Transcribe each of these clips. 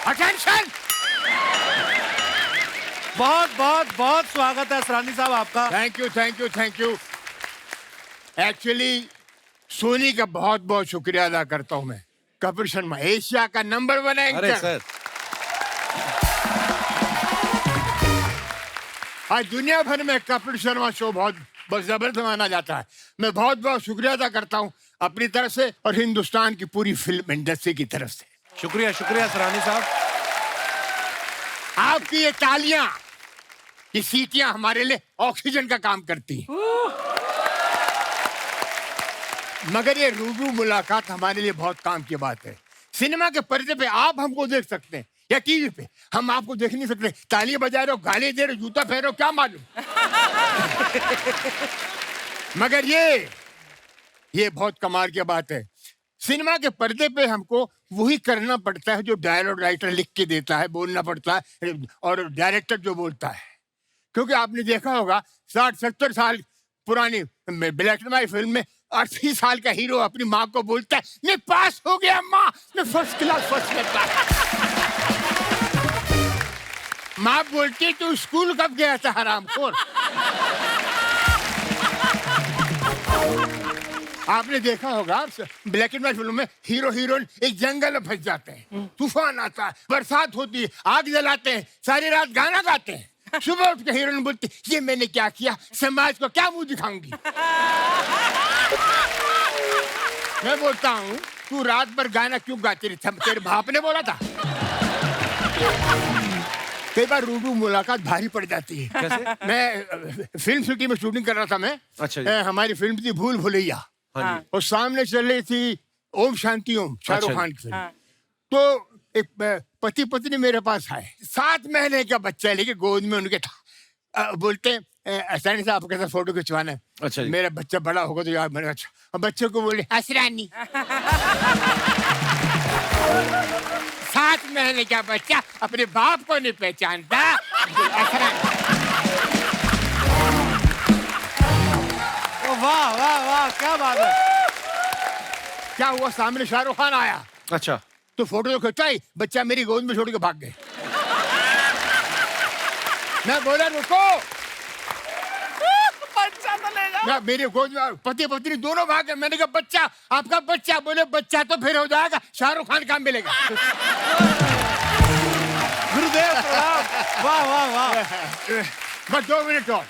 Attention. बहुत बहुत बहुत स्वागत है असरानी साहब आपका। Thank you thank you thank you. Actually Sony का बहुत बहुत शुक्रिया अदा करता हूं मैं। कपिल शर्मा एशिया का नंबर 1 एंकर। अरे सर, आज दुनिया भर में कपिल शर्मा शो बहुत जबरदस्त माना जाता है। मैं बहुत बहुत शुक्रिया अदा करता हूं अपनी तरफ से और हिंदुस्तान की पूरी फिल्म इंडस्ट्री की तरफ से। शुक्रिया शुक्रिया असरानी साहब। आपकी ये तालियां, ये सीटियां हमारे लिए ऑक्सीजन का काम करती हैं। मगर ये रूबरू मुलाकात हमारे लिए बहुत काम की बात है। सिनेमा के पर्दे पे आप हमको देख सकते हैं या टीवी पे, हम आपको देख नहीं सकते। ताली बजा रहे हो, गाली दे रहे हो, जूता फेर रहे हो, क्या मालूम। मगर ये बहुत कमाल की बात है। सिनेमा के पर्दे पे हमको वही करना पड़ता है जो डायलॉग राइटर लिख के देता है, बोलना पड़ता है, और डायरेक्टर जो बोलता है। क्योंकि आपने देखा होगा 60-70 साल पुरानी ब्लैक एंड व्हाइट फिल्म में 80 साल का हीरो अपनी माँ को बोलता है, मैं पास हो गया माँ, मैं फर्स्ट क्लास फर्स्ट करता। माँ बोलती तू स्कूल कब गया था हरामखोर। आपने देखा होगा ब्लैक एंड व्हाइट फिल्म में हीरो हीरोइन एक जंगल में फंस जाते हैं, तूफान आता है, बरसात होती है, आग जलाते हैं, सारी रात गाना गाते हैं। सुबह उठ के हीरोइन बोलती ये मैंने क्या किया, समाज को क्या मुंह दिखाऊंगी। मैं बोलता हूँ तू रात भर गाना क्यों गाती रही, तेरे बाप ने बोला था। कई बार रूबरू मुलाकात भारी पड़ जाती है। कैसे? मैं फिल्म सिटी में शूटिंग कर रहा था मैं। अच्छा जी। हमारी फिल्म थी भूल भुलैया, हाँ जी। और सामने चल रही थी ओम शांति ओम, शाहरुख अच्छा खान की फिल्म। तो एक पति पत्नी मेरे पास आए, 7 महीने का बच्चा लेके गोद में उनके था। बोलते हैं असरानी साहब आपके साथ फोटो खिंचवाना है। अच्छा जी। मेरा बच्चा बड़ा होगा तो यार मैंने अच्छा। और बच्चे को बोले असरानी। 7 महीने का बच्चा अपने बाप को नहीं पहचानता। असरानी। वाह वाह वाह, क्या बात है। क्या हुआ, सामने शाहरुख खान आया अच्छा, तो फोटो तो खिंचवाई, बच्चा मेरी गोद में छोड़ के भाग गए। मैं बोला रुको, बच्चा तो ले जाओ। मैं मेरी गोद में पति पत्नी दोनों भाग गए। मैंने कहा बच्चा, आपका बच्चा। बोले बच्चा तो फिर हो जाएगा, शाहरुख खान काम मिलेगा। गुरुदेव प्रणाम। वाह वाह वाह। बस 2 मिनट और।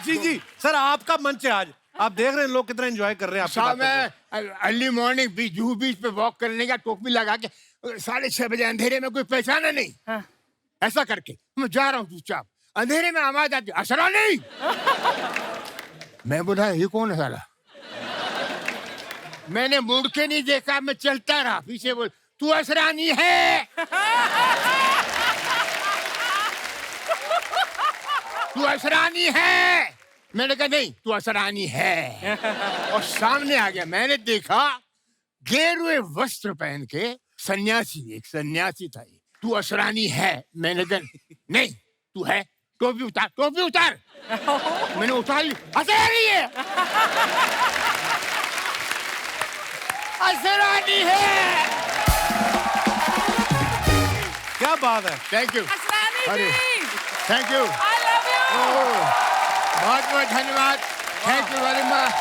जी जी सर, आपका मंच है आज। आप देख रहे हैं लोग कितना एंजॉय कर रहे हैं आपकी शाम बातों को। में अर्ली मॉर्निंग जूहू बीच पे वॉक करने का, टोपी लगा के 6:30 बजे अंधेरे में कोई पहचाना नहीं। हाँ। ऐसा करके मैं जा रहा हूँ चुपचाप, अंधेरे में आवाज आती असरानी। मैं बोला ये कौन है साला। मैंने मुड़ के नहीं देखा, मैं चलता रहा। पीछे बोल तू असरानी है, तू असरानी है। मैंने कहा नहीं तू असरानी है। और सामने आ गया, मैंने देखा गेरुए वस्त्र पहन के एक सन्यासी था। ये तू असरानी है। मैंने कहा नहीं तू है, टोपी उतार, टोपी उतार। मैंने उतार ली, असरानी है, असरानी है। क्या बात है। थैंक यू, असरानी अरे जी, thank you, I love you। बहुत बहुत धन्यवाद। Thank you very much.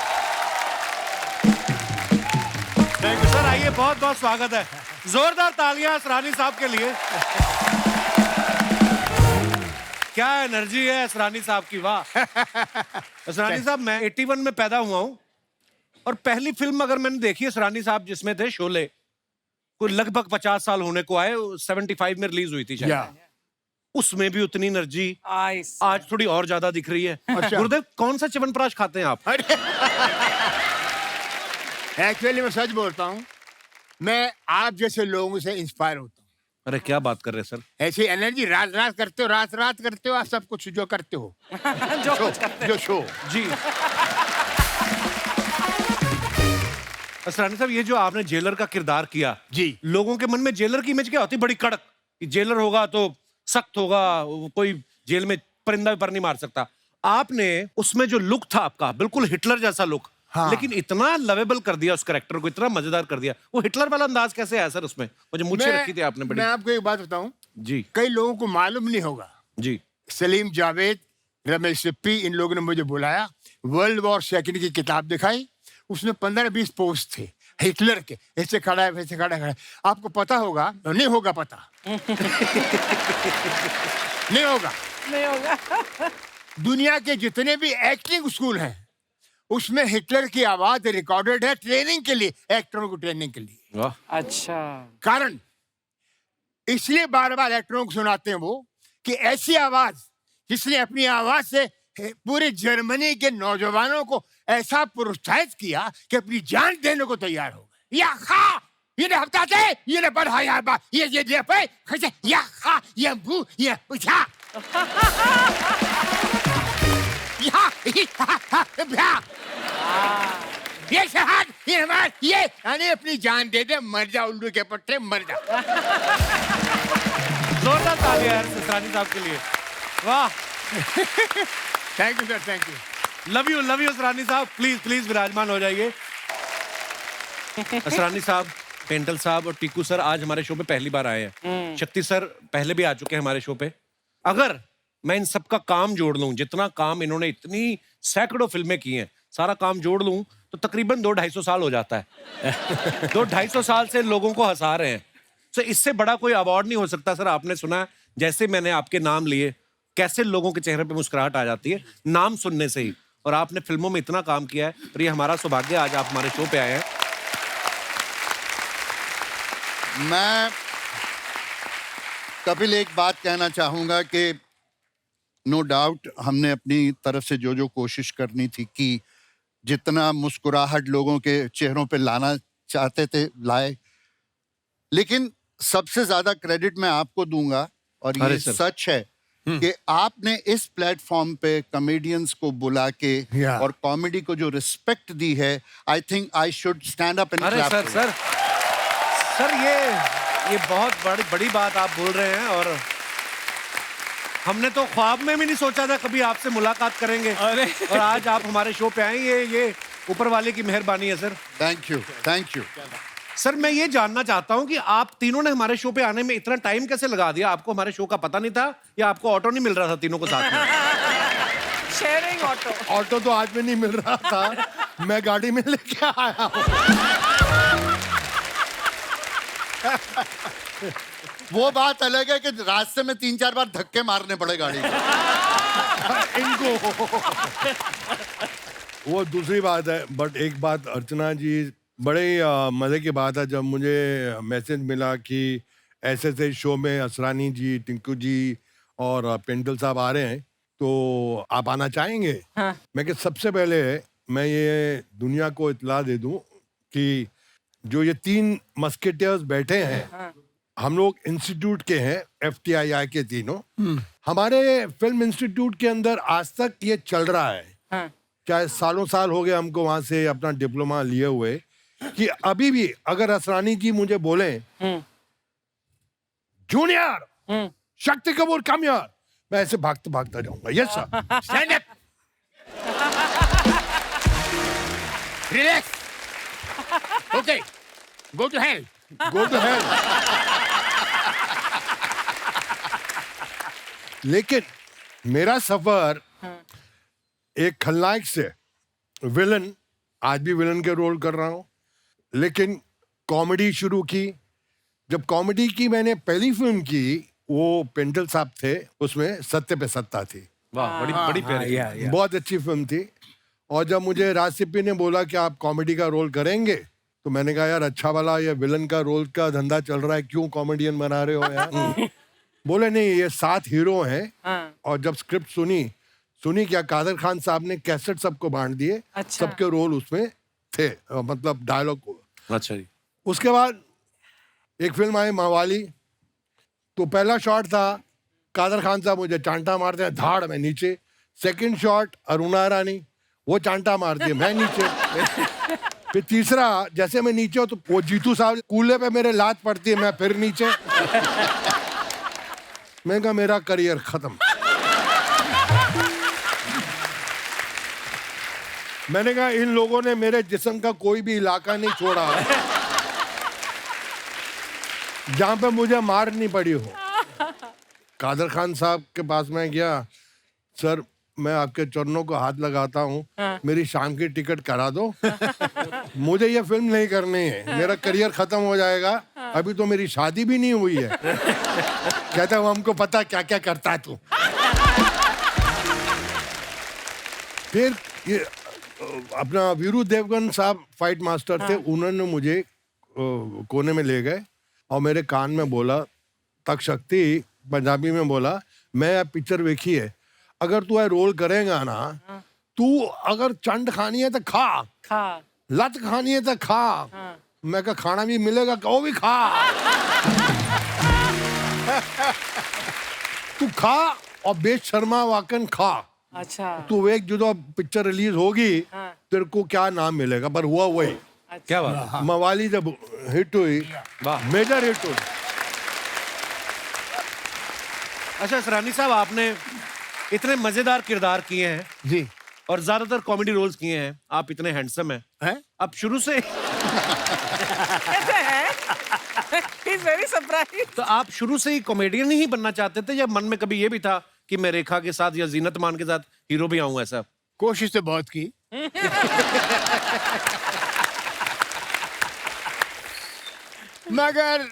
Thank you sir. आइए, बहुत बहुत स्वागत है। जोरदार तालियां असरानी साहब के लिए। क्या एनर्जी है असरानी साहब की, वाह। असरानी साहब, मैं 81 में पैदा हुआ हूं और पहली फिल्म अगर मैंने देखी असरानी साहब जिसमें थे शोले, कोई लगभग 50 साल होने को आए, 75 में रिलीज हुई थी शायद। या उसमें भी उतनी एनर्जी आइस। आज थोड़ी और ज्यादा दिख रही है। अच्छा। गुरुदेव, कौन सा च्यवनप्राश खाते हैं आप? एक्चुअली मैं सच बोलता हूँ, मैं आप जैसे लोगों से इंस्पायर होता हूँ। अरे क्या बात कर रहे हैं सर। ऐसी एनर्जी रात रात करते हो, रात रात करते हो आप सब कुछ जो करते हो। जो कुछ करते जो शो जी। असरानी साहब, ये जो आपने जेलर का किरदार किया, जी, लोगों के मन में जेलर की इमेज क्या होती है? बड़ी कड़क, कि जेलर होगा तो सख्त होगा, कोई जेल में परिंदा भी पर नहीं मार सकता। आपने उसमें जो लुक था आपका, बिल्कुल हिटलर जैसा लुक, हाँ। लेकिन इतना लवेबल कर दिया उस कैरेक्टर को, इतना मजेदार कर दिया। वो हिटलर वाला अंदाज कैसे आया सर उसमें? मुझे मुझे रखी थी आपने बड़ी। मैं आपको एक बात बताऊं, जी कई लोगों को मालूम नहीं होगा। जी सलीम जावेद, रमेश सिप्पी, इन लोगों ने मुझे बुलाया, वर्ल्ड वॉर सेकंड की किताब दिखाई। उसमें 15-20 पोस्ट थे हिटलर के, ऐसे खड़ा है वैसे खड़ा है। आपको पता होगा, नहीं होगा पता नहीं होगा। नहीं होगा। दुनिया के जितने भी एक्टिंग स्कूल हैं उसमें हिटलर की आवाज रिकॉर्डेड है, ट्रेनिंग के लिए, एक्टरों को ट्रेनिंग के लिए। वाह अच्छा। कारण इसलिए बार बार एक्टरों को सुनाते हैं वो कि ऐसी आवाज जिसने अपनी आवाज से पूरे जर्मनी के नौजवानों को ऐसा प्रोत्साहित किया कि अपनी जान देने को तैयार हो गए। या खा ये हफ्ता थे ये बढ़ा या बा ये पे खसे या खा ये बू ये उठा या भ्या ये शहाद ये मार ये यानी अपनी जान दे दे, मर जा उल्लू के पट्टे, मर जा। जोरदार तालियां यार असरानी साहब के लिए। वाह, thank you sir, thank you. Love you Asrani साहब। प्लीज प्लीज विराजमान हो जाइए। असरानी साहब, पेंटल साहब और टीकू सर आज हमारे शो पे पहली बार आए हैं। शक्ति सर पहले भी आ चुके हैं हमारे शो पे। अगर मैं इन सबका काम जोड़ लूं, जितना काम इन्होंने इतनी सैकड़ों फिल्में की हैं, सारा काम जोड़ लूं तो तकरीबन 200-250 साल हो जाता है। 200-250 साल से लोगों को हंसा रहे हैं। तो इससे बड़ा कोई अवार्ड नहीं हो सकता सर। आपने सुना जैसे मैंने आपके नाम लिए, कैसे लोगों के चेहरे पे मुस्कुराहट आ जाती है नाम सुनने से ही। और आपने फिल्मों में इतना काम किया है, और ये हमारा सौभाग्य आज आप हमारे शो पे आए हैं। मैं कपिल एक बात कहना चाहूंगा कि नो डाउट हमने अपनी तरफ से जो जो कोशिश करनी थी कि जितना मुस्कुराहट लोगों के चेहरों पे लाना चाहते थे लाए, लेकिन सबसे ज्यादा क्रेडिट मैं आपको दूंगा और ये सच है कि आपने इस प्लेटफॉर्म पे कॉमेडियंस को बुला के और कॉमेडी को जो रिस्पेक्ट दी है, I think I should stand up and clap. Sir ये बहुत बड़ी बात आप बोल रहे हैं, और हमने तो ख्वाब में भी नहीं सोचा था कभी आपसे मुलाकात करेंगे। और आज आप हमारे शो पे आए, ये ऊपर वाले की मेहरबानी है सर। Thank you. सर मैं ये जानना चाहता हूँ कि आप तीनों ने हमारे शो पे आने में इतना टाइम कैसे लगा दिया? आपको हमारे शो का पता नहीं था या आपको ऑटो नहीं मिल रहा था तीनों को साथ में? Sharing auto. ऑटो तो आज में नहीं मिल रहा था, मैं गाड़ी में लेके आया हूँ। वो बात अलग है कि रास्ते में 3-4 बार धक्के मारने पड़े गाड़ी को। इनको वो दूसरी बात है। बट एक बात अर्चना जी, बड़े ही मजे की बात है जब मुझे मैसेज मिला कि ऐसे शो में असरानी जी, टिंकू जी और पेंटल साहब आ रहे हैं, तो आप आना चाहेंगे? हाँ। मैं कि सबसे पहले मैं ये दुनिया को इतला दे दूं कि जो ये 3 मस्केटियर्स बैठे हैं, हाँ। हम लोग इंस्टीट्यूट के हैं, FTII के तीनों। हमारे फिल्म इंस्टीट्यूट के अंदर आज तक ये चल रहा है, हाँ। चाहे सालों साल हो गए हमको वहां से अपना डिप्लोमा लिए हुए, कि अभी भी अगर असरानी जी मुझे बोले जूनियर शक्ति कपूर कम यार, मैं ऐसे भागता भागता जाऊंगा। Yes sir. Stand up, relax, okay, go to hell, go to hell. लेकिन मेरा सफर एक खलनायक से विलन, आज भी विलन के रोल कर रहा हूं, लेकिन कॉमेडी शुरू की। जब कॉमेडी की मैंने पहली फिल्म की, वो पेंटल साहब थे, उसमें सत्य पे सत्ता थी। वाह, बड़ी प्यारी, बहुत अच्छी फिल्म थी। और जब मुझे राज सिप्पी ने बोला कि आप कॉमेडी का रोल करेंगे, तो मैंने कहा यार अच्छा वाला ये विलन का रोल का धंधा चल रहा है, क्यों कॉमेडियन बना रहे हो यार? बोले नहीं, ये 7 हीरो हैं। हाँ। और जब स्क्रिप्ट सुनी क्या कादर खान साहब ने कैसेट सबको बांट दिए। अच्छा। सबके रोल उसमें थे, मतलब डायलॉग। अच्छा जी। उसके उसके बाद एक फिल्म आई मवाली, तो पहला शॉट था कादर खान साहब मुझे चांटा मारते हैं धाड़ में नीचे। सेकंड शॉट अरुणा रानी, वो चांटा मारती है, मैं नीचे। फिर तीसरा जैसे मैं नीचे हूं तो वो जीतू साहब कूल्हे पे मेरे लात पड़ती है, मैं फिर नीचे। मैं कहा मेरा करियर खत्म। मैंने कहा इन लोगों ने मेरे जिस्म का कोई भी इलाका नहीं छोड़ा जहां पे मुझे मार नहीं पड़ी हो। कादर खान साहब के पास मैं गया, सर मैं आपके चरणों को हाथ लगाता हूँ, मेरी शाम की टिकट करा दो। मुझे ये फिल्म नहीं करनी है, मेरा करियर खत्म हो जाएगा, अभी तो मेरी शादी भी नहीं हुई है। कहता है वो हमको पता क्या क्या करता है तू। फिर ये अपना वीरू देवगन साहब फाइट मास्टर थे, उन्होंने मुझे कोने में ले गए और मेरे कान में बोला, तक शक्ति पंजाबी में बोला, मैं ये पिक्चर देखी है, अगर तू ये रोल करेगा ना, तू अगर चंड खानी है तो खा, लत खानी है तो खा। मैं कहा खाना भी मिलेगा, वो भी खा। तू खा और बेश शर्मा वाकन खा। अच्छा। तू एक जो पिक्चर रिलीज होगी, तेरे को क्या नाम मिलेगा, पर हुआ वही। क्या बात है? मवाली जब हिट हुई, मेजर हिट हुई। अच्छा असरानी साहब, आपने इतने मजेदार किरदार किए हैं जी और ज्यादातर कॉमेडी रोल्स किए हैं, आप इतने हैंडसम हैं, हैं? अब शुरू से कैसे है? He's very surprised. तो आप शुरू से ही कॉमेडियन ही बनना चाहते थे या मन में कभी ये भी था कि मैं रेखा के साथ या जीनत मान के साथ हीरो भी आऊं? ऐसा कोशिश तो बहुत की। मगर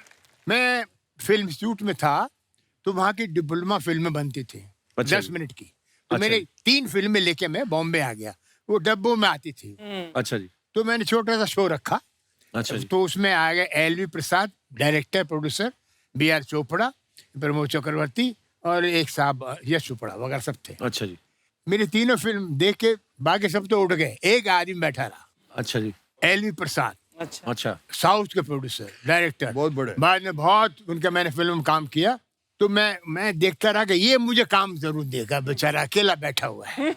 मैं फिल्म शूट में था तो वहां की डिप्लोमा फिल्में बनती थी, अच्छा 10 जी। मिनट की। तो अच्छा मैंने जी। 3 फिल्में लेके मैं बॉम्बे आ गया, वो डब्बों में आती थी। अच्छा जी। तो मैंने छोटा सा शो रखा, अच्छा जी। तो उसमें आ गए LV Prasad director producer, BR Chopra, Pramod Chakravarti और एक साहब यश चोपड़ा वगैरह सब थे। अच्छा जी। मेरी तीनों फिल्म देख के बाकी सब तो उठ गए, एक आदमी बैठा रहा, अच्छा जी। एलवी प्रसाद, अच्छा। अच्छा। साउथ के प्रोड्यूसर डायरेक्टर, बहुत बड़े। बाद में बहुत उनका मैंने फिल्म में काम किया। तो मैं देखता रहा कि ये मुझे काम जरूर देगा, बेचारा अकेला बैठा हुआ है।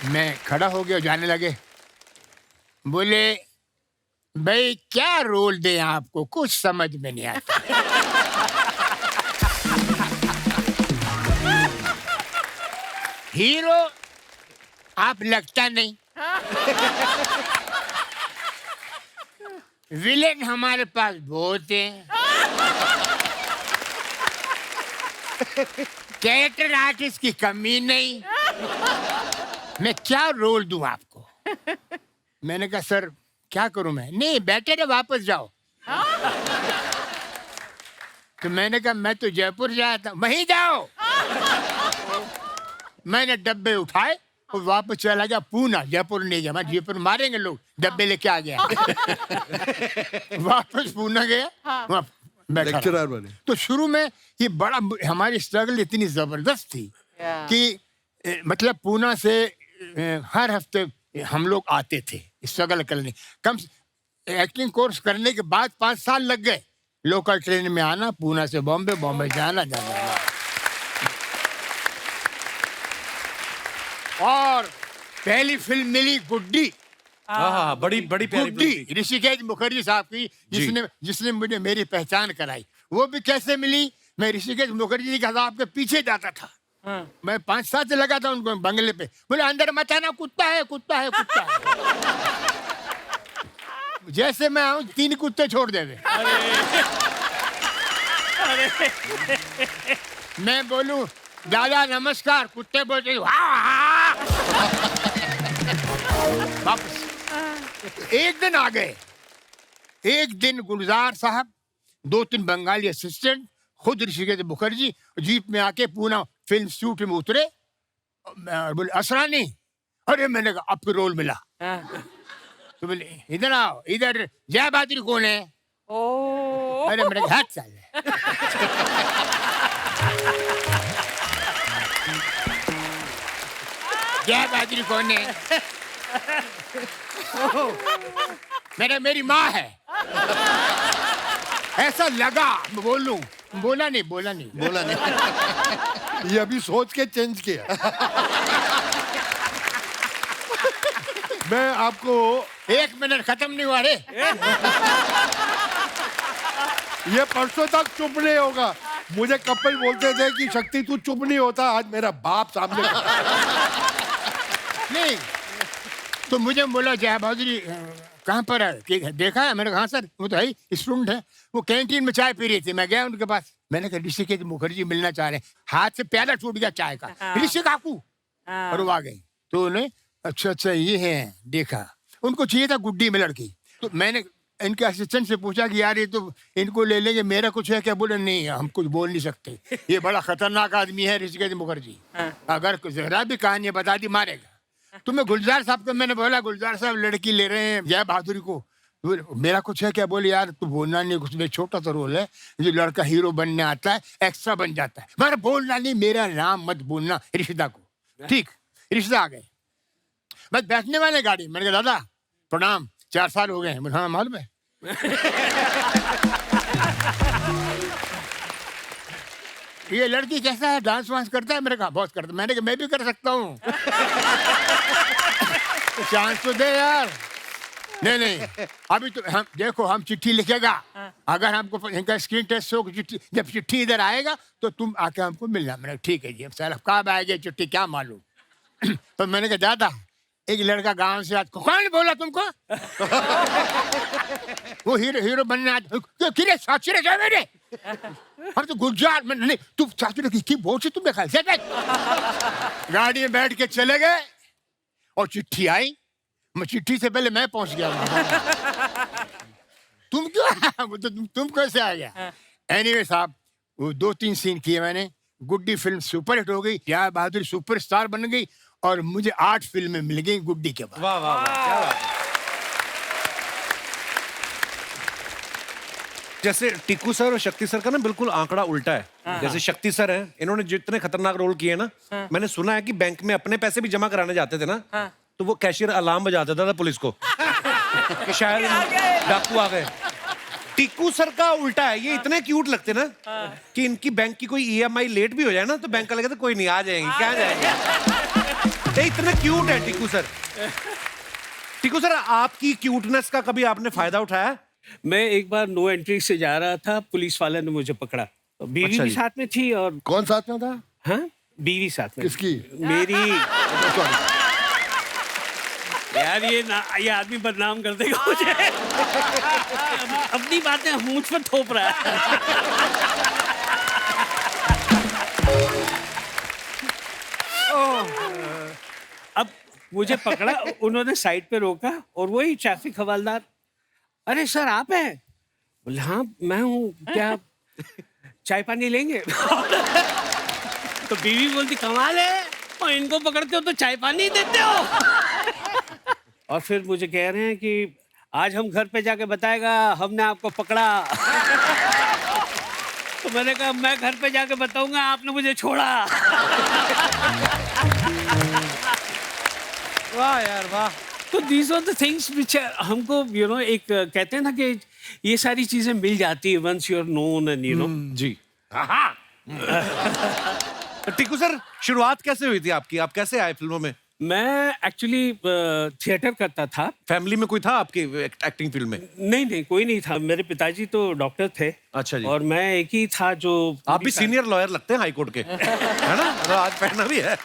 मैं खड़ा हो गया, जाने लगे, बोले भाई क्या रोल दे आपको, कुछ समझ में नहीं आता। हीरो आप लगता नहीं, विलेन हमारे पास बहुत हैं, कैरेक्टर आर्टिस्ट की कमी नहीं, मैं क्या रोल दूं आपको? मैंने कहा सर क्या करूं मैं? नहीं बैठे रहे, वापस जाओ। तो मैंने कहा मैं तो जयपुर जाया था, वहीं जाओ। मैंने डब्बे उठाए और वापस चला गया पूना, जयपुर नहीं गया, मैं जयपुर मारेंगे लोग, डब्बे लेके आ गया। वापस पूना गया, वहाँ बैठा रहा। लेक्चरर बने। तो शुरू में ये बड़ा, हमारी स्ट्रगल इतनी जबरदस्त थी कि मतलब पूना से हर हफ्ते हम लोग आते थे स्ट्रगल करने। कम एक्टिंग कोर्स करने के बाद 5 साल लग गए, लोकल ट्रेन में आना, पूना से बॉम्बे, बॉम्बे जाना जाना। और पहली फिल्म मिली गुड्डी, हाँ, बड़ी बड़ी प्यारी फिल्म गुड्डी थी। ऋषिकेश मुखर्जी साहब की, जिसने मुझे मेरी पहचान कराई। वो भी कैसे मिली? मैं ऋषिकेश मुखर्जी जी के साहब के पीछे जाता था, मैं 5 साल से लगा था उनको बंगले पे, बोले अंदर मत आना, कुत्ता है कुत्ता है कुत्ता है। जैसे मैं आऊं 3 कुत्ते छोड़ देवे। मैं बोलूं दादा नमस्कार, कुत्ते बोलते वापस। एक दिन आ गए, एक दिन गुलजार साहब, 2-3 बंगाली असिस्टेंट, खुद ऋषिकेश मुखर्जी जीप में आके पूना फिल्म शूट में उतरे। बोले असरानी, अरे मैंने कहा आपको रोल मिला। तो बोले इधर आओ, इधर जय बहादुर कौन है? ओ। अरे मेरे हाथ चल। जय बहादुर कौन है? मेरी माँ है। ऐसा लगा बोलूं, बोला नहीं। ये अभी सोच के चेंज किया। मैं आपको 1 मिनट खत्म नहीं हुआ रे। ये परसों तक चुप नहीं होगा। मुझे कपिल बोलते थे कि शक्ति तू चुप नहीं होता, आज मेरा बाप सामने। नहीं तो मुझे बोला जय बहादुरी कहाँ पर है? देखा है? मैंने कहा हाँ सर, वो तो है, स्टूडेंट है। वो कैंटीन में चाय पी रही थी, मैं गया उनके पास। मैंने कहा ऋषिकेश मुखर्जी मिलना चाह रहे हैं। हाथ से प्याला टूट गया चाय का। ऋषि काकू, और वो आ गए। तो उन्हें अच्छा ये है, देखा। उनको चाहिए था गुड्डी में लड़की। तो मैंने इनके असिस्टेंट से पूछा कि यार ये तो इनको ले लेंगे, मेरा कुछ है क्या? बोले नहीं, हम कुछ बोल नहीं सकते, ये बड़ा खतरनाक आदमी है ऋषिकेश मुखर्जी, अगर जरा भी कहानी बता दी मारेगा। तो मैं गुलजार साहब को मैंने बोला, गुलजार साहब लड़की ले रहे हैं जय बहादुरी को, मेरा कुछ है क्या? बोले यार तू बोलना नहीं, उसमें छोटा सा रोल है, जो लड़का हीरो बनने आता है एक्स्ट्रा बन जाता है। मगर बोलना नहीं, मेरा नाम मत बोलना ऋषिदा को। ठीक, ऋषिदा आ गए, बस बैठने वाले गाड़ी। मैंने कहा दादा प्रणाम, 4 साल हो गए। हाँ मालूम है। ये लड़की कैसा है, डांस वांस करता है? मैंने कहा बहुत करता। मैंने कहा मैं भी कर सकता हूँ। चांस तो दे यार। नहीं अभी तो हम देखो, हम चिट्ठी लिखेगा, अगर हमको इनका स्क्रीन टेस्ट हो, जब चिट्ठी इधर आएगा तो तुम आके हमको मिलना। मैंने ठीक है जी, सर कब आएगी चिट्ठी क्या मालूम। तो मैंने कहा दादा एक लड़का गांव से आज, कौन बोला तुमको? वो हीरो बनने आज किरे साक्षी रह मेरे। हम तो गुलजार में नहीं, तुम साक्षी की बोल से तुम देखा। गाड़ी में बैठ के चले गए और चिट्ठी आई। मैं चिट्ठी से पहले मैं पहुंच गया। तुम क्यों आया? तो तुम कैसे आ गया? एनीवे साहब, वो 2-3 सीन किए मैंने। गुड्डी फिल्म सुपरहिट हो गई, जया बहादुर सुपरस्टार बन गई, और मुझे 8 फिल्में मिल गई गुड्डी के बाद। वाह वाह वाह, क्या बात है। जैसे टीकू सर और शक्ति सर का ना बिल्कुल आंकड़ा उल्टा है। जैसे शक्ति सर है, इन्होंने जितने खतरनाक रोल किए ना, मैंने सुना है कि बैंक में अपने पैसे भी जमा कराने जाते थे ना, तो वो कैशियर अलार्म बजा देता था पुलिस को कि शायद डाकू आ गए। टीकू सर का उल्टा है, ये इतने क्यूट लगते ना कि इनकी बैंक की कोई EMI लेट भी हो जाए ना तो बैंक वाले कहते कोई नहीं, आ जाएंगे, क्या जाएंगे। ये इतने क्यूट है टीकू सर। टीकू सर, आपकी क्यूटनेस का कभी आपने फायदा उठाया? मैं एक बार नो एंट्री से जा रहा था, पुलिस वाले ने मुझे पकड़ा। तो बीवी अच्छा भी जी। साथ में थी, और कौन साथ में था? हाँ, बीवी साथ में। किसकी? मेरी। यार ये आदमी बदनाम कर देगा मुझे। अपनी बातें मुझ पर थोप रहा है। अब मुझे पकड़ा, उन्होंने साइड पे रोका, और वही ट्रैफिक हवलदार, अरे सर आप हैं? बोले हाँ मैं हूँ, क्या चाय पानी लेंगे? तो बीवी बोलती कमाल है, और इनको पकड़ते हो तो चाय पानी देते हो। और फिर मुझे कह रहे हैं कि आज हम घर पे जाके बताएगा हमने आपको पकड़ा। तो मैंने कहा मैं घर पे जाके बताऊंगा आपने मुझे छोड़ा। वाह यार वाह। तो these are the things which हमको एक कहते हैं ना कि ये सारी चीजें मिल जाती है once you are known and जी। तो टीकू सर, शुरुआत कैसे हुई थी आपकी? आप कैसे आए फिल्मों में? मैं एक्चुअली थिएटर करता था। फैमिली में कोई था आपकी एक्टिंग फील्ड में? नहीं कोई नहीं था। मेरे पिताजी तो डॉक्टर थे। अच्छा जी। और मैं एक ही था जो। आप भी सीनियर लॉयर लगते हैं हाई कोर्ट के, है ना? तो आज पहना भी है।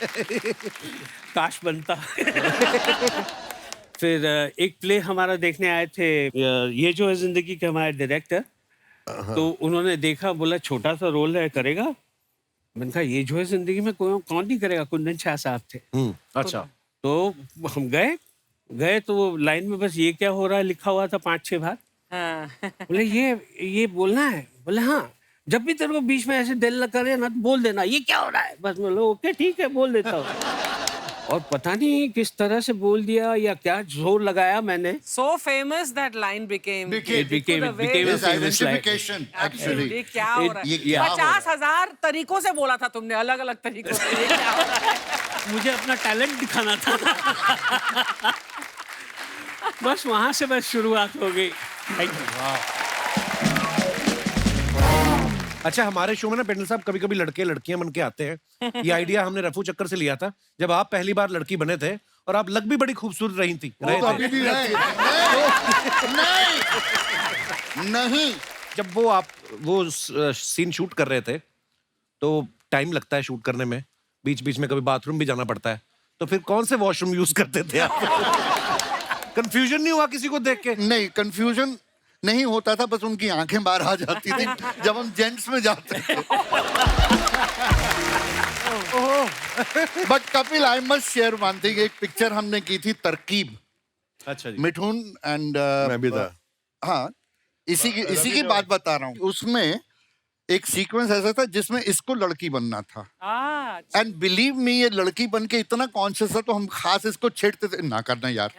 काश बनता। फिर एक प्ले हमारा देखने आए थे, ये जो है जिंदगी के हमारे डायरेक्टर। तो उन्होंने देखा, बोला छोटा सा रोल है, करेगा? मैंने कहा ये जो है जिंदगी में कौन नहीं करेगा, कुंदन शाह साहब थे। अच्छा। तो हम गए तो वो लाइन में बस ये क्या हो रहा है लिखा हुआ था 5-6 बार। बोले ये बोलना है? बोले हाँ, जब भी तेरे को बीच में ऐसे दिल न करे ना तो बोल देना ये क्या हो रहा है। बस बोलो ओके ठीक है, बोल देता हूँ। और पता नहीं किस तरह से बोल दिया या क्या जोर लगाया मैंने। So famous that line became. It became a His famous line. identification, actually. ये क्या हो रहा ये है? क्या हो रहा है? 50,000 तरीकों से बोला था तुमने, अलग अलग तरीकों से। ये क्या हो रहा है? मुझे अपना टैलेंट दिखाना था। बस वहां से बस शुरुआत हो गई। Thank you. अच्छा, हमारे शो में ना पेंडल साहब कभी कभी लड़के लड़कियां बन के आते हैं। ये आइडिया हमने रफू चक्कर से लिया था, जब आप पहली बार लड़की बने थे और आप लग भी बड़ी खूबसूरत रही थी। वो तो अभी भी है। नहीं। जब वो सीन शूट कर रहे थे तो टाइम लगता है शूट करने में, बीच बीच में कभी बाथरूम भी जाना पड़ता है, तो फिर कौन से वॉशरूम यूज करते थे आप? कंफ्यूजन नहीं हुआ किसी को देख के? नहीं, कंफ्यूजन नहीं होता था, बस उनकी आंखें बाहर आ जाती थी जब हम जेंट्स में जाते थे। But Kapil, I must share one thing, एक पिक्चर हमने की थी तरकीब, अच्छा जी। मिठुन एंड मैं भी था। हाँ, इसी की बात बता रहा हूँ। उसमें एक सीक्वेंस ऐसा था जिसमें इसको लड़की बनना था, अच्छा। एंड बिलीव मी, ये लड़की बन के इतना कॉन्शियस था तो हम खास इसको छेड़ते थे, ना करना यार,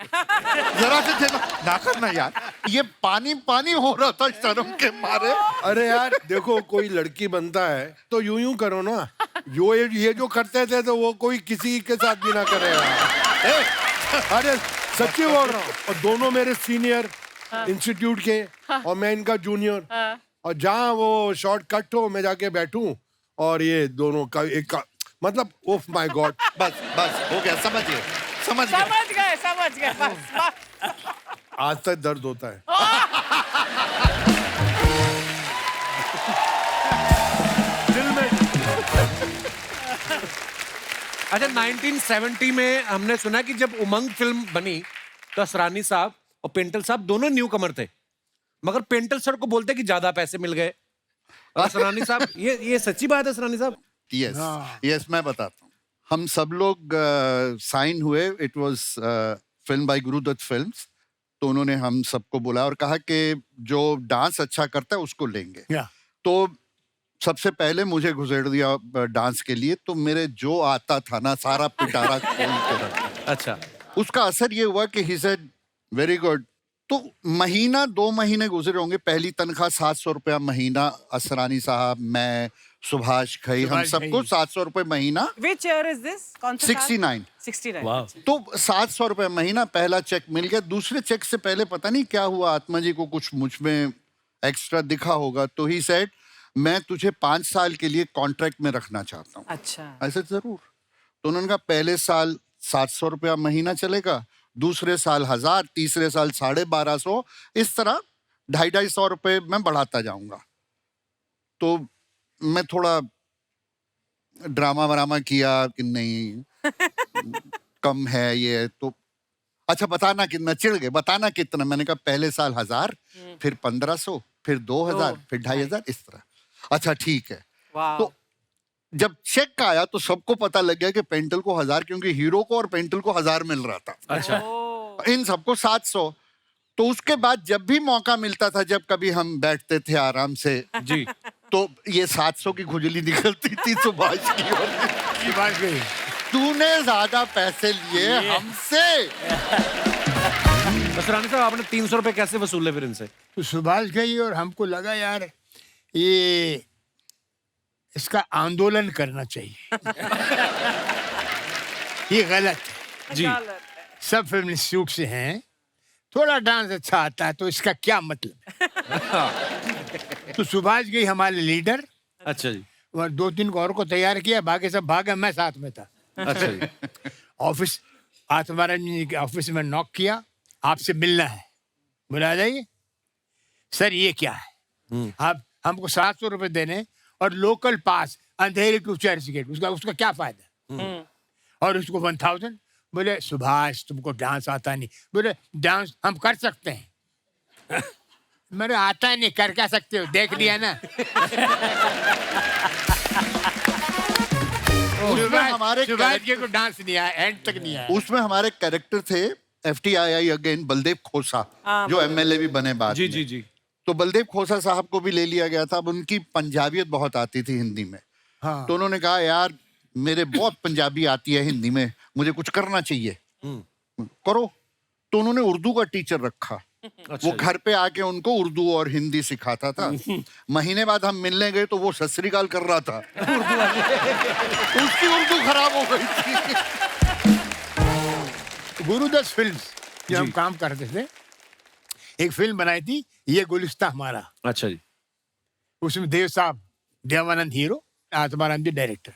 जरा से थे ना करना यार। ये पानी पानी हो रहा था शर्म के मारे। अरे यार देखो, कोई लड़की बनता है तो यूं कर ना, ये जो करते थे तो वो कोई किसी के साथ भी ना करेगा। अरे सच्ची बोल रहा हूँ। और दोनों मेरे सीनियर इंस्टीट्यूट के, और मैं इनका जूनियर, और जहाँ वो शॉर्ट कट हो मैं जाके बैठूं और ये दोनों का एक का, मतलब ओह माय गॉड। बस हो गया, समझ गए। समझ गए बस। आज तक दर्द होता है। दिल में। अच्छा, 1970 में हमने सुना कि जब उमंग फिल्म बनी तो असरानी साहब और पेंटल साहब दोनों न्यू कमर थे, मगर पेंटल सर को बोलते कि ज्यादा पैसे मिल गए। और असरानी साहब, ये सच्ची बात है असरानी साहब? यस, मैं बताता हूँ। हम सब लोग साइन हुए, it was film by Guru Dutt films, तो उन्होंने हम सबको बुलाया और कहा कि जो डांस अच्छा करता है उसको लेंगे। तो सबसे पहले मुझे घुसेड़ दिया डांस के लिए, तो मेरे जो आता था ना सारा पिटारा खोल के रखा। अच्छा। उसका असर ये हुआ कि ही सेड वेरी गुड। तो महीना 2 महीने गुजरे होंगे, पहली तनख्वाह 700 रुपया महीना, असरानी साहब, मैं, सुभाष खई, हम सबको 700 रुपए महीना। Which year is this? कौन सा 69। 69। वाह। तो 700 रुपए महीना पहला चेक मिल गया। दूसरे चेक से पहले पता नहीं क्या हुआ, आत्मा जी को कुछ मुझ में एक्स्ट्रा दिखा होगा, तो ही सेड मैं तुझे 5 साल के लिए कॉन्ट्रैक्ट में रखना चाहता हूँ। अच्छा। ऐसे जरूर। तो उन्होंने कहा पहले साल 700 रुपया महीना चलेगा, दूसरे साल 1000, तीसरे साल 1250, इस तरह 250 रुपए मैं बढ़ाता जाऊंगा। तो मैं थोड़ा ड्रामा वरामा किया कि नहीं कम है ये, तो अच्छा बताना कितना, चिढ़ गए, बताना कितना। मैंने कहा पहले साल 1000, फिर 1500, फिर 2000, फिर 2500, इस तरह। अच्छा ठीक है। वाह। तो जब चेक आया तो सबको पता लग गया कि पेंटल को 1000, क्योंकि हीरो को और पेंटल को 1000 मिल रहा था, अच्छा। इन सबको 700। तो उसके बाद जब भी मौका मिलता था, जब कभी हम बैठते थे आराम से जी, तो ये 700 की खुजली निकलती थी सुभाष की, और बात गई। तूने ज्यादा पैसे लिए हमसे। असरानी साहब, आपने 300 रुपए कैसे वसूले फिर इनसे? तो सुभाष गई और हमको लगा यार ये इसका आंदोलन करना चाहिए। ये गलत है। जी। सब फिल्म इंस्टीट्यूट से हैं, थोड़ा डांस अच्छा आता है, तो इसका क्या मतलब है? तो सुभाष गई हमारे लीडर, अच्छा जी। और 2-3 को और को तैयार किया, बाकी सब भागे, मैं साथ में था। अच्छा जी। ऑफिस, आत्माराम जी के ऑफिस में नॉक किया, आपसे मिलना है, बुला जाइए। सर ये क्या है, आप हमको 700 रुपए देने और लोकल पास, अंधेरे टू चर्च गेट, उसका क्या फायदा? और उसको 1000। बोले सुभाष तुमको डांस आता नहीं। बोले डांस हम कर सकते हैं। मेरे आता नहीं, कर क्या सकते हो, देख लिया ना। उसमें हमारे सुभाष जी को डांस नहीं आया, एंड तक नहीं आया। उसमें हमारे कैरेक्टर थे FTII अगेन बलदेव खोसा, जो MLA भी बने बाद जी में। जी जी। तो बलदेव खोसा साहब को भी ले लिया गया था। अब उनकी पंजाबियत बहुत आती थी हिंदी में, हाँ। तो उन्होंने कहा यार मेरे बहुत पंजाबी आती है हिंदी में, मुझे कुछ करना चाहिए, करो। तो उन्होंने उर्दू का टीचर रखा। वो घर पे आके उनको उर्दू और हिंदी सिखाता था। महीने बाद हम मिलने गए तो वो सत श्री अकाल कर रहा था। उसकी उर्दू खराब हो गई थी। गुरुदत्त फिल्म्स जब हम काम करते थे, एक फिल्म बनाई थी, ये गुलिस्ता हमारा। अच्छा जी। उसमें देव साहब, देवानंद हीरो, आत्माराम जी डायरेक्टर।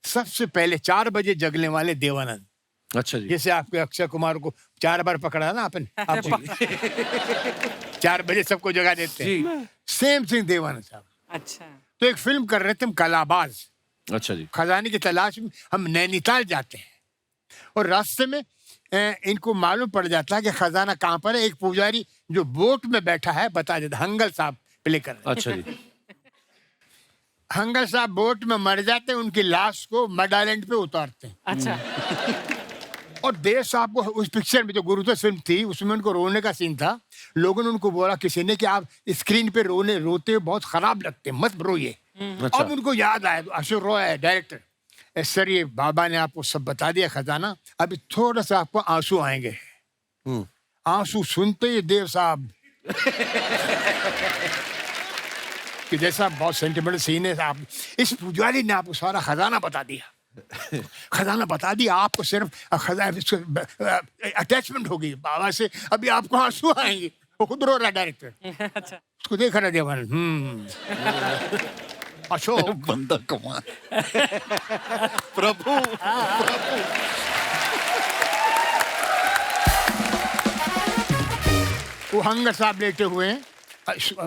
सबसे पहले 4 बजे जगने वाले देवानंद। अच्छा जी। जैसे आपके अक्षय कुमार को 4 बार पकड़ा ना आपने, आप 4 बजे सबको जगा देते हैं। सेम थिंग देवानंद साहब। अच्छा। तो एक फिल्म कर रहे थे हम, कलाबाज। अच्छा जी। खजाने की तलाश में हम नैनीताल जाते हैं, और रास्ते में इनको मालूम पड़ जाता है कि खजाना कहाँ पर है। एक पुजारी जो बोट में बैठा है बता देता, हंगल साहब प्ले कर रहे हैं। अच्छा जी। हंगल साहब बोट में मर जाते हैं, उनकी लाश को मड आइलैंड पे उतारते हैं। अच्छा और देव साहब को उस पिक्चर में जो गुरुद्वार फिल्म थी उसमें उनको रोने का सीन था। लोगों ने उनको बोला किसी ने कि आप स्क्रीन पे रोते हुए बहुत खराब लगते हैं, मत रोइए। अच्छा। अब उनको याद आया, तो अशोक रॉय है डायरेक्टर, सर ये बाबा ने आपको सब बता दिया खजाना, अभी थोड़ा सा आपको आंसू आएंगे। आंसू सुनते ही देव साहब कि जैसा बहुत सेंटिमेंटल सीन है, आप इस पुजारी ने आपको सारा खजाना बता दिया। खजाना बता दिया, आपको सिर्फ अटैचमेंट होगी बाबा से, अभी आपको आंसू आएंगे। वो खुद रो रहा है डायरेक्टर। अच्छा उसको देख रहा देवान। अशोक बंदा कमाल। प्रभु वो हंगर साहब लेटे हुए हैं,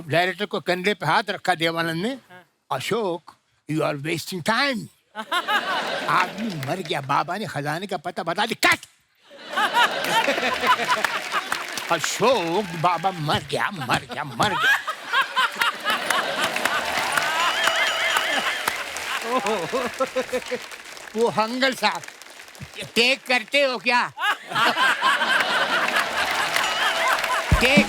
डायरेक्टर को कंधे पे हाथ रखा देवानंद ने। Ashok you are wasting time, आदमी मर गया, बाबा ने खजाने का पता बता दिया। कट। अशोक बाबा मर गया मर गया मर गया। वो हंगल साहब टेक करते हो क्या? टेक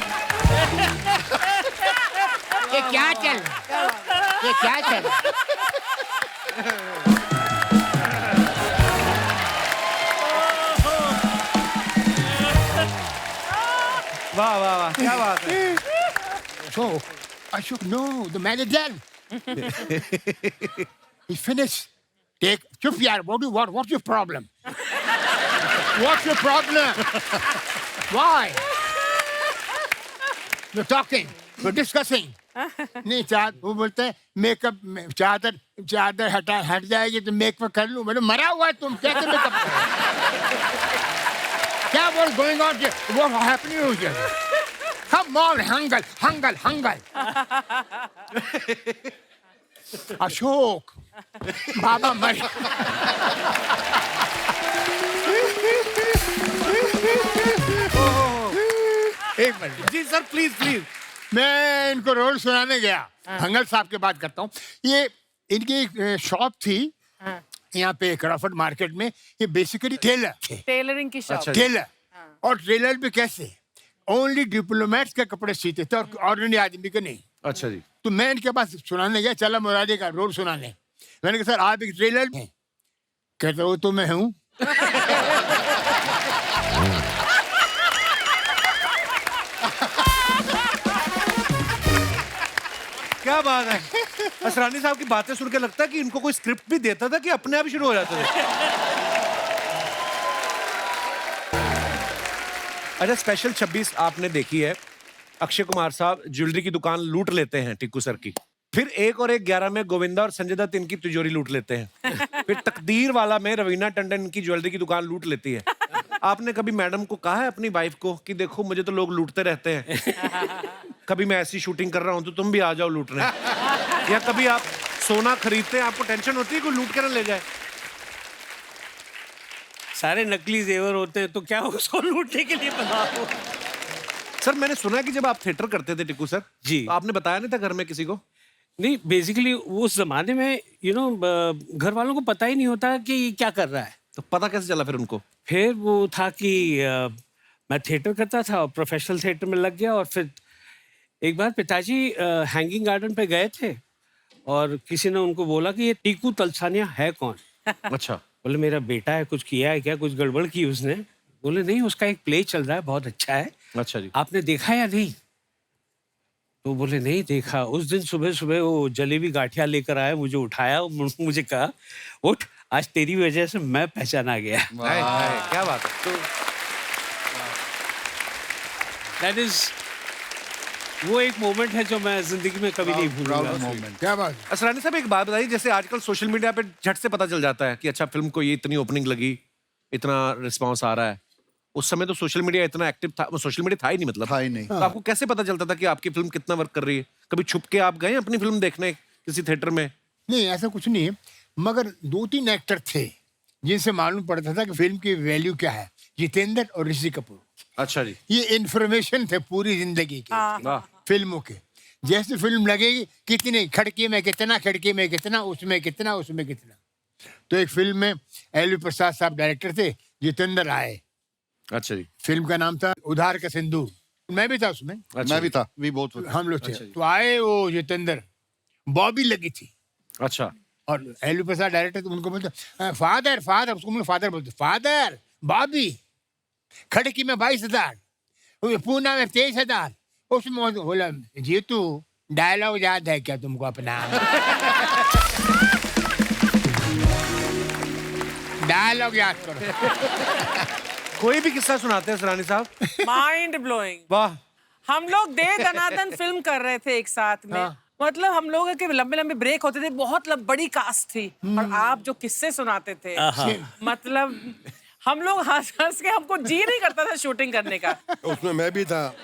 ये क्या चल रहा है? ये क्या चल रहा है? वाह वाह वाह, क्या बात है। So, Ashok, no, the man is dead. He finished. Take, chup yaar, what's your problem? What's your problem? Why? We're talking, we're discussing. नहीं वो बोलते हैं मेकअप चादर हट जाएगी तो मेकअप कर लूं। मैंने मरा हुआ है तुम कैसे मेकअप क्या बोल going on, what happening here? Come on, Hangal. Ashok बाबा मर। एक मिनट जी सर, प्लीज प्लीज। मैं इनको रोल सुनाने गया। हंगल साहब की बात करता हूँ। ये इनकी एक शॉप थी यहाँ पे क्राफर्ड मार्केट में। ये बेसिकली टेलर थे, टेलरिंग की शॉप। अच्छा। टेलर। और टेलर भी कैसे, ओनली डिप्लोमेट्स के कपड़े सीते थे और ऑर्डिनरी आदमी के नहीं। अच्छा जी। तो मैं इनके पास सुनाने गया, चला मुरारी का रोल सुनाने। मैंने कहा सर आप एक टेलर हैं? कहते हो तो मैं हूँ। क्या बात है। असरानी साहब की बातें सुन के लगता है कि इनको कोई स्क्रिप्ट भी देता था कि अपने आप ही शुरू हो जाते थे। अच्छा, स्पेशल 26 आपने देखी है। अक्षय कुमार साहब ज्वेलरी की दुकान लूट लेते हैं टिक्कू सर की। फिर 1 और 1 11 में गोविंदा और संजय दत्त इनकी तिजोरी लूट लेते हैं। फिर तकदीर वाला में रवीना टंडन इनकी ज्वेलरी की दुकान लूट लेती है। आपने कभी मैडम को कहा है अपनी वाइफ को कि देखो मुझे तो लोग लूटते रहते हैं, कभी मैं ऐसी शूटिंग कर रहा हूं तो तुम भी आ जाओ लूटने? या कभी आप सोना खरीदते हैं, आपको टेंशन होती है कोई लूट के ना ले जाए? सारे नकली जेवर होते हैं तो क्या उसको लूटने के लिए बनाओ। सर मैंने सुना है कि जब आप थिएटर करते थे टिक्कू सर जी। तो आपने बताया नहीं था घर में किसी को? नहीं, बेसिकली उस जमाने में घर वालों को पता ही नहीं होता कि ये क्या कर रहा है। तो पता कैसे चला फिर उनको? फिर वो था कि मैं थिएटर करता था और प्रोफेशनल थिएटर में लग गया। और फिर एक बार पिताजी हैंगिंग गार्डन पे गए थे और किसी ने उनको बोला कि ये टीकू तलसानिया है कौन? अच्छा। बोले मेरा बेटा है, कुछ किया है क्या, कुछ गड़बड़ की उसने? बोले नहीं, उसका एक प्ले चल रहा है, बहुत अच्छा है, अच्छा जी। आपने देखा या नहीं? तो बोले नहीं देखा। उस दिन सुबह सुबह वो जलेबी गाठिया लेकर आया, मुझे उठाया, मुझे कहा उठ, आज तेरी वजह से मैं पहचाना गया। हाय, हाय, क्या बात है। तो दैट इज वो एक मोमेंट है जो मैं जिंदगी में कभी नहीं भूलूंगा। मोमेंट। क्या बात? असरानी साहब एक बात बताइए, जैसे आजकल सोशल मीडिया पे झट से पता चल जाता है कि अच्छा फिल्म को ये इतनी ओपनिंग लगी, इतना रिस्पांस आ रहा है। उस समय तो सोशल मीडिया इतना एक्टिव था, वो सोशल मीडिया था ही नहीं मतलब। था ही नहीं। तो आपको कैसे पता चलता था कि आपकी फिल्म कितना वर्क कर रही है? कभी छुप के आप गए अपनी फिल्म देखने किसी थिएटर में? नहीं ऐसा कुछ नहीं है, मगर 2-3 एक्टर थे जिनसे मालूम पड़ता था कि फिल्म की वैल्यू क्या है। जितेंद्र और ऋषि कपूर। अच्छा जी। ये इन्फॉर्मेशन थे पूरी जिंदगी की वाह। फिल्मों के। जैसे फिल्म लगेगी कितनी खिड़की में कितना, खिड़की में कितना, उसमें कितना, उसमें कितना। तो एक फिल्म में एलवी प्रसाद साहब डायरेक्टर थे, जितेंद्र आए। अच्छा जी। फिल्म का नाम था उधार का सिंदूर, मैं भी था उसमें, अच्छा मैं भी जी। था, भी बहुत हम लोग थे। अच्छा जी। तो आए वो जितेंद्र, बॉबी लगी थी अच्छा। और एलवी प्रसाद डायरेक्टर, तो उनको बोलते फादर फादर, उसको फादर बोलते, फादर बॉबी, खड़की में 22,000, पूना में 23,000, उसमें बोला जीतू डायलॉग याद है क्या तुमको अपना? डायलॉग याद करो। कोई भी किस्सा सुनाते हैं सरानी साहब। Mind blowing. वाह। हम लोग दे दनादन फिल्म कर रहे थे एक साथ में। हाँ। मतलब हम लोगों के लंबे लंबे ब्रेक होते थे, बहुत बड़ी कास्ट थी, और आप जो किस्से सुनाते थे, मतलब हम लोग हंस हंस के, हमको जी नहीं करता था शूटिंग करने का। उसमें मैं भी था।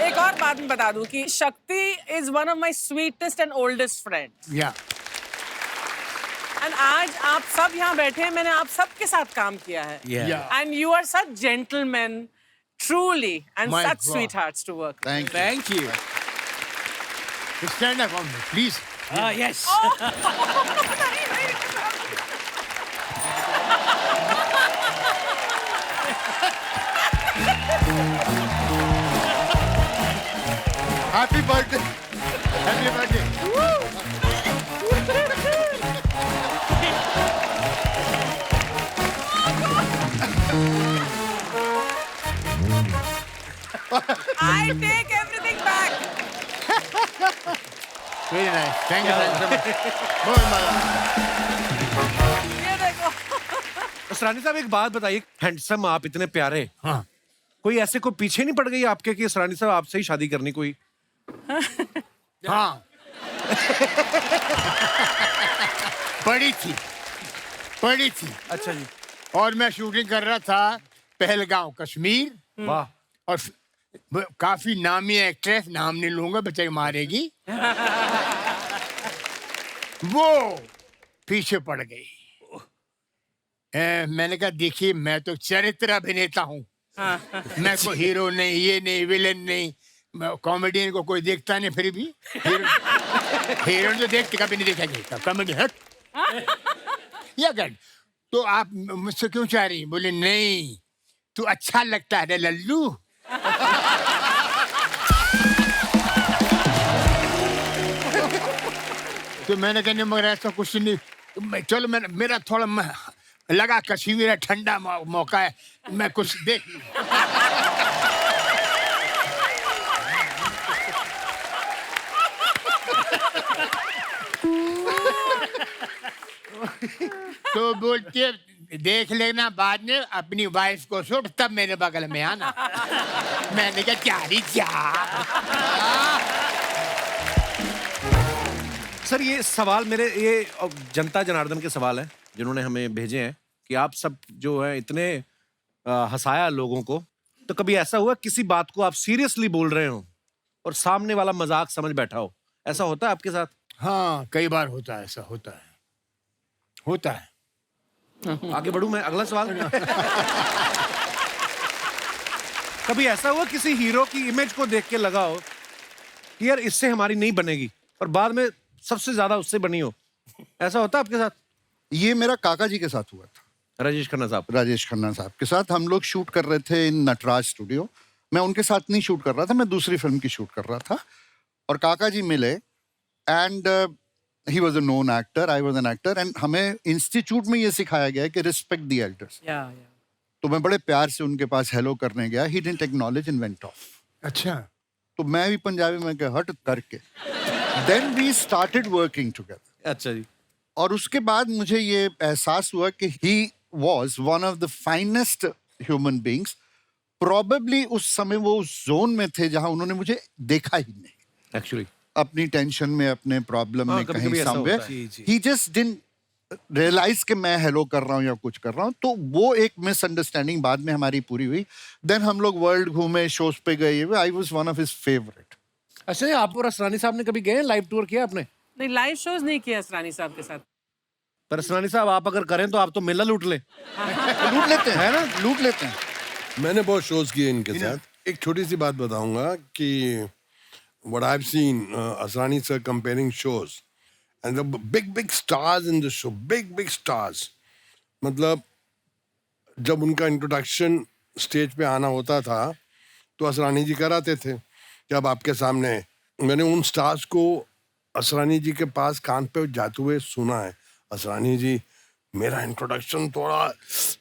एक और बात मैं बता दूं कि शक्ति is one of my sweetest and oldest friend. या एंड आज आप सब यहाँ बैठे हैं, मैंने आप सबके साथ काम किया है, Yeah. And you are such gentleman truly and My such God. sweethearts to work with. Thank you. Thank you. Stand up on me please. Yes. Happy birthday, happy birthday. I take everything back. Very nice, thank you so much, बहुत मजा। ये देखो। तो सरानी साहब एक बात बताइए, handsome आप इतने प्यारे, हाँ कोई ऐसे को पीछे नहीं पड़ गई आपके कि सरानी साहब आपसे ही शादी करनी कोई? हाँ पड़ी थी, पड़ी थी। अच्छा जी। और मैं शूटिंग कर रहा था पहलगांव कश्मीर, वाह। और काफी नामी एक्ट्रेस, नाम नहीं लूंगा बेचारी मारेगी, वो पीछे पड़ गई। मैंने कहा देखिए मैं तो चरित्र अभिनेता हूँ, मैं कोई हीरो नहीं, ये नहीं, विलेन नहीं, कॉमेडियन को कोई देखता नहीं, फिर भी हीरो तो देखते कभी नहीं देखा जाता, कॉमेडी हट या गट। तो आप मुझसे क्यों चाह रही? बोले नहीं तू अच्छा लगता है लल्लू। तो मैंने कहने मगर ऐसा कुछ नहीं, चलो मैं, मेरा थोड़ा लगा कश्मीर है, ठंडा मौका है, मैं कुछ देख लूं। तो बोलते देख लेना, बाद में अपनी वाइफ को सुट तब मेरे बगल में आना। मैंने कहा चारी क्या। सर ये सवाल मेरे, ये जनता जनार्दन के सवाल है जिन्होंने हमें भेजे हैं कि आप सब जो है इतने हंसाया लोगों को, तो कभी ऐसा हुआ किसी बात को आप सीरियसली बोल रहे हो और सामने वाला मजाक समझ बैठा हो? ऐसा होता है आपके साथ? हाँ कई बार होता है, ऐसा होता है, होता है। आगे बढ़ूं मैं, अगला सवाल। कभी ऐसा हुआ किसी हीरो की इमेज को देख के लगा हो कि यार इससे हमारी नहीं बनेगी, और बाद में सबसे ज्यादा उससे बनी हो? ऐसा होता है आपके साथ? ये मेरा काका जी के साथ हुआ था, राजेश खन्ना साहब। राजेश खन्ना साहब के साथ। हम लोग शूट कर रहे थे इन नटराज स्टूडियो। मैं उनके साथ नहीं शूट कर रहा था, मैं दूसरी फिल्म की शूट कर रहा था, और काका जी मिले and he was a known actor, I was an actor, and हमें इंस्टीट्यूट में ये सिखाया गया कि रिस्पेक्ट द एल्डर्स। तो मैं बड़े प्यार से उनके पास हेलो करने गया, he didn't acknowledge and went off. अच्छा। तो मैं भी पंजाबी में कहा हट करके, then we started working together. अच्छा जी। और उसके बाद मुझे ये एहसास हुआ कि he was one of the finest human beings. Probably उस समय वो उस जोन में थे जहां उन्होंने मुझे देखा ही नहीं, एक्चुअली अपनी टेंशन में, अपने प्रॉब्लम में, कभी-कभी कहीं ऐसा होता समवेयर है। जी, ही जस्ट डिडंट रियलाइज कि मैं हेलो कर रहा हूँ या कुछ कर रहा हूँ। तो वो एक मिसअंडरस्टैंडिंग बाद में हमारी पूरी हुई। देन हम लोग वर्ल्ड घूमे, शोज पे गए, I was one of his favourite. अच्छा जी, आप और असरानी साहब ने कभी गए लाइव टूर किया आपने? नहीं, लाइव शोज नहीं किया असरानी साहब के साथ। पर असरानी साहब आप अगर करें तो आप तो मेला लूट ले। लूट लेते हैं, है ना, लूट लेते हैं। मैंने बहुत शोज किए इनके साथ। एक छोटी सी बात बताऊंगा कि what I've seen Asrani sir comparing shows and the big stars in the show, big stars. मतलब जब उनका इंट्रोडक्शन स्टेज पे आना होता था तो असरानी जी कराते थे कि अब आपके सामने। मैंने उन स्टार्स को असरानी जी के पास कान पे जाते हुए सुना है, असरानी जी मेरा इंट्रोडक्शन थोड़ा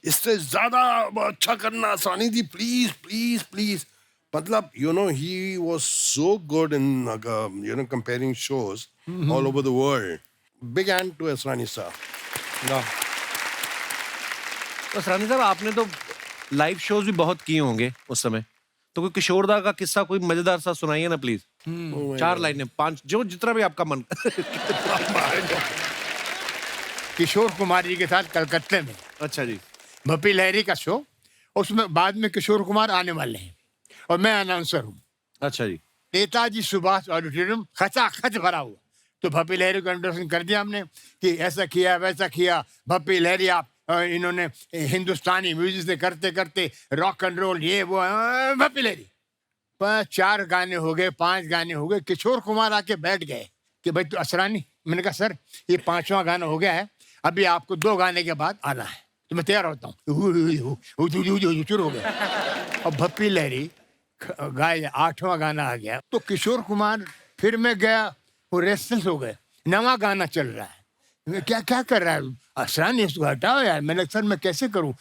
इससे ज्यादा अच्छा करना असरानी जी, प्लीज प्लीज प्लीज। मतलब he was so good in comparing shows all over the world. Big hand to Asrani sir. तो असरानी साहब आपने तो लाइव शोज भी बहुत किए होंगे उस समय, तो कोई किशोरदा का किस्सा कोई मजेदार सा सुनाइए ना प्लीज। 4 लाइनें, 5, जो जितना भी आपका मन। किशोर कुमार जी के साथ कलकत्ते में अच्छा जी। भपी लहरी का शो, उसमें बाद में किशोर कुमार आने वाले हैं और मैं अनाउंसर हूँ। अच्छा जी। नेताजी सुभाष ऑडिटोरियम खचाखच भरा हुआ, तो भपी लहरी को इंट्रोडक्शन कर दिया हमने कि ऐसा किया वैसा किया। भपी लहरी आप इन्होंने हिंदुस्तानी म्यूजिक से करते करते रॉक एंड रोल ये वो, भपी लहरी 4 गाने हो गए, 5 गाने हो गए। किशोर कुमार आके बैठ गए कि भाई तो असरानी, मैंने कहा सर ये 5वां गाना हो गया है, अभी आपको 2 गाने के बाद आना है, तो मैं तैयार होता हूँ। शुरू हो गया। और भपी लहरी गाय 8वां गाना आ गया तो किशोर कुमार फिर मैं गया, वो रेस्टलेस हो गए। 9वां गाना चल रहा है, मैं क्या क्या कर रहा है असरानी, इसको हटाओ यार। मैंने सर मैं कैसे करूं,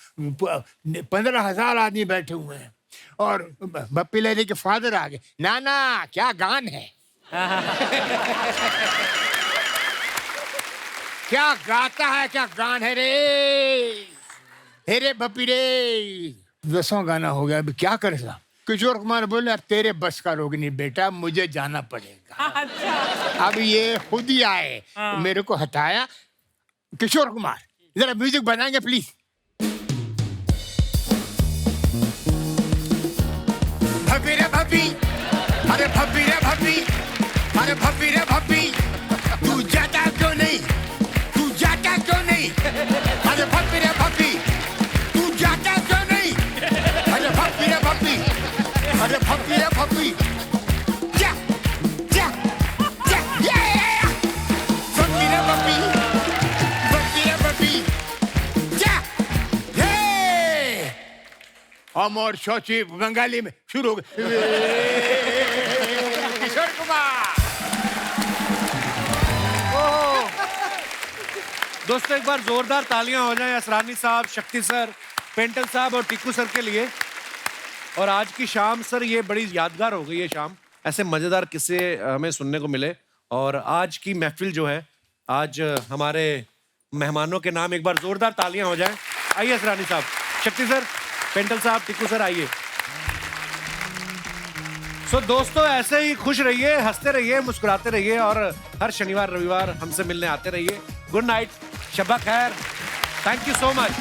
15,000 आदमी बैठे हुए हैं। और भप्पी लहरी के फादर आ गए, नाना क्या गान है। क्या गाता है, क्या गान है रे, हे रे भप्पी रे। 10वां गाना हो गया, अभी क्या करे साहब। किशोर कुमार बोले अब तेरे बस का रोग नहीं बेटा, मुझे जाना पड़ेगा। अच्छा। अब ये खुद ही आए, मेरे को हटाया। किशोर कुमार जरा म्यूजिक बनाएंगे प्लीज। भपी रे भपी, अरे भपी रे भपी, अरे भपी रे भपी, तू जाता क्यों नहीं, तू जाता क्यों नहीं, अरे भपी रे भपी, तू जाता क्यों नहीं, अरे भपी रे भपी, अरे भपी रे भपी, जा जा जा, ये भपी रे भपी, भपी रे भपी, जा, हे अमर शौची बंगाली में शुरू हो गए। किशोर कुमार। दोस्तों एक बार जोरदार तालियां हो जाएं असरानी साहब, शक्ति सर, पेंटल साहब और टिक्कू सर के लिए। और आज की शाम सर ये बड़ी यादगार हो गई है शाम, ऐसे मजेदार किस्से हमें सुनने को मिले। और आज की महफिल जो है, आज हमारे मेहमानों के नाम एक बार जोरदार तालियां हो जाएं। आइए असरानी साहब, शक्ति सर, पेंटल साहब, टिक्कू सर आइए। सो दोस्तों ऐसे ही खुश रहिए, हंसते रहिए, मुस्कुराते रहिए और हर शनिवार रविवार हमसे मिलने आते रहिए। गुड नाइट, शब्बा खैर, थैंक यू सो मच।